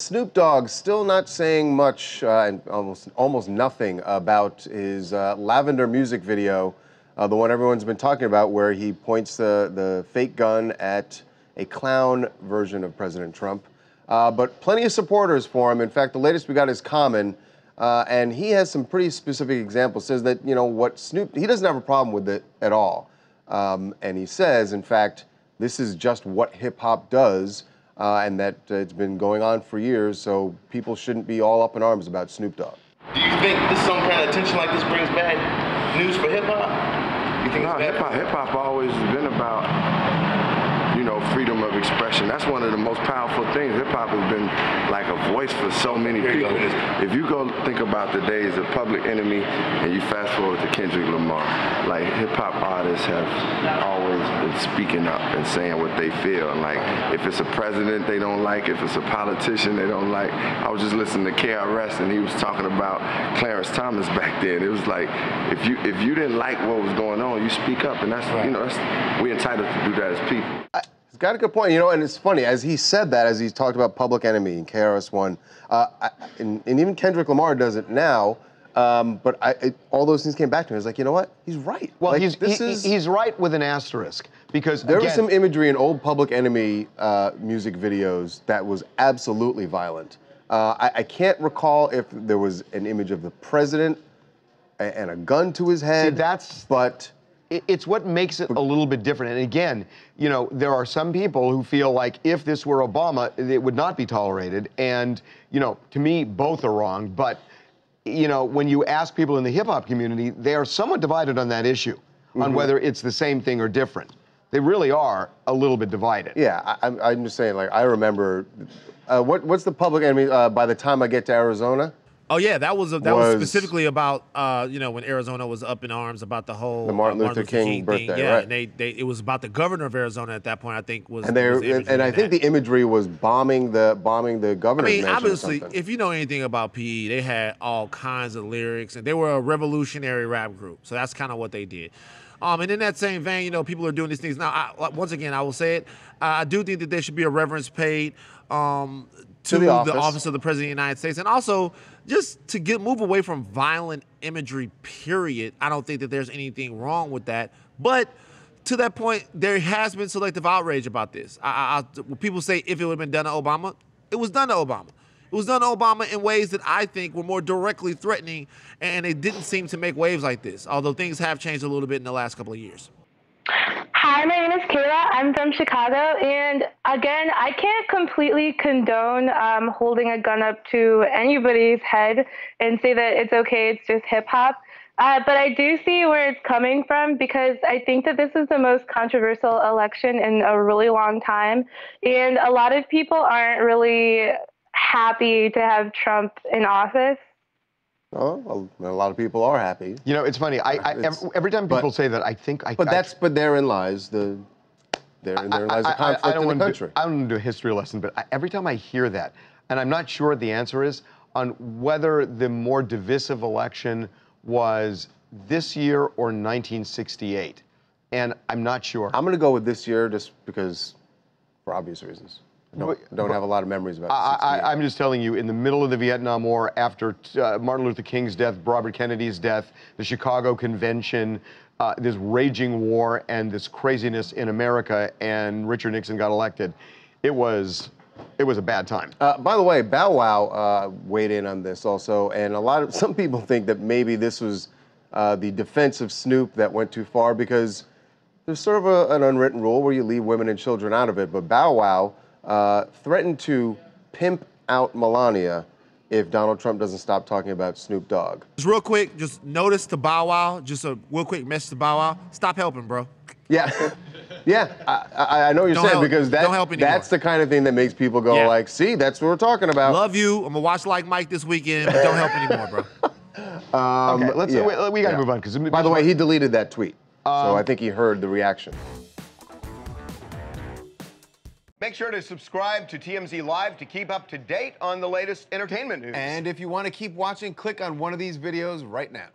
Snoop Dogg still not saying much and almost nothing about his Lavender music video, the one everyone's been talking about, where he points the fake gun at a clown version of President Trump. But plenty of supporters for him. In fact, the latest we got is Common, and he has some pretty specific examples. Says that, you know, what Snoop, he doesn't have a problem with it at all. And he says, in fact, this is just what hip hop does. And that it's been going on for years, so people shouldn't be all up in arms about Snoop Dogg. Do you think this some kind of attention like this brings bad news for hip hop? You think no, hip hop always been about, you know, freedom of expression. That's one of the most powerful things. Hip hop has been like a voice for so many people. If you go think about the days of Public Enemy and you fast forward to Kendrick Lamar, like hip hop artists have always been speaking up and saying what they feel. And like if it's a president they don't like, if it's a politician they don't like. I was just listening to KRS and he was talking about Clarence Thomas back then. It was like if you didn't like what was going on, you speak up, and that's right. You know, we're entitled to do that as people. He's got a good point, you know, and it's funny, as he said that, as he talked about Public Enemy and KRS-One, and even Kendrick Lamar does it now, but all those things came back to me. I was like, you know what? He's right. Well, like, he's right with an asterisk, because there was some imagery in old Public Enemy music videos that was absolutely violent. I can't recall if there was an image of the president and a gun to his head. See, it's what makes it a little bit different. And again, you know, there are some people who feel like if this were Obama, it would not be tolerated. And, you know, to me, both are wrong. But, you know, when you ask people in the hip hop community, they are somewhat divided on that issue, on whether it's the same thing or different. They really are a little bit divided. Yeah, I'm just saying, like, I remember, what's the Public Enemy, By the Time I Get to Arizona? Oh yeah, that was specifically about you know, when Arizona was up in arms about the whole Martin Luther King birthday, thing. Yeah, right? and it was about the governor of Arizona at that point. I think was and I think the imagery was bombing the governor's I mean, mansion obviously, or something. if you know anything about PE, they had all kinds of lyrics, and they were a revolutionary rap group. So that's kind of what they did. And in that same vein, you know, people are doing these things now. Once again, I will say it. I do think that there should be a reverence paid to the office of the President of the United States, and also just to move away from violent imagery, period. I don't think that there's anything wrong with that. But to that point, there has been selective outrage about this. When people say if it would have been done to Obama, it was done to Obama. It was done to Obama in ways that I think were more directly threatening, and it didn't seem to make waves like this, although things have changed a little bit in the last couple of years. Hi, my name is Kayla. I'm from Chicago, and again, I can't completely condone holding a gun up to anybody's head and say that it's okay, it's just hip-hop. But I do see where it's coming from, because I think that this is the most controversial election in a really long time, and a lot of people aren't really happy to have Trump in office. Oh, a lot of people are happy. You know, it's funny. Every time people say that, I think But therein lies the conflict in the country. I don't want to do a history lesson, but every time I hear that, and I'm not sure what the answer is on whether the more divisive election was this year or 1968, and I'm not sure. I'm going to go with this year just because, for obvious reasons. I don't have a lot of memories about it. I'm just telling you, in the middle of the Vietnam War, after Martin Luther King's death, Robert Kennedy's death, the Chicago Convention, this raging war and this craziness in America, and Richard Nixon got elected, it was a bad time. By the way, Bow Wow weighed in on this also, and some people think that maybe this was the defense of Snoop that went too far, because there's sort of an unwritten rule where you leave women and children out of it, but Bow Wow threatened to pimp out Melania if Donald Trump doesn't stop talking about Snoop Dogg. Just real quick, just notice to Bow Wow, just a real quick message to Bow Wow, stop helping, bro. Yeah, yeah, I know what you're saying, because that's the kind of thing that makes people go like, see, that's what we're talking about. Love you, I'm gonna watch Like Mike this weekend, but don't help anymore, bro. Okay, we gotta move on. By the way, he deleted that tweet, so I think he heard the reaction. Make sure to subscribe to TMZ Live to keep up to date on the latest entertainment news. And if you want to keep watching, click on one of these videos right now.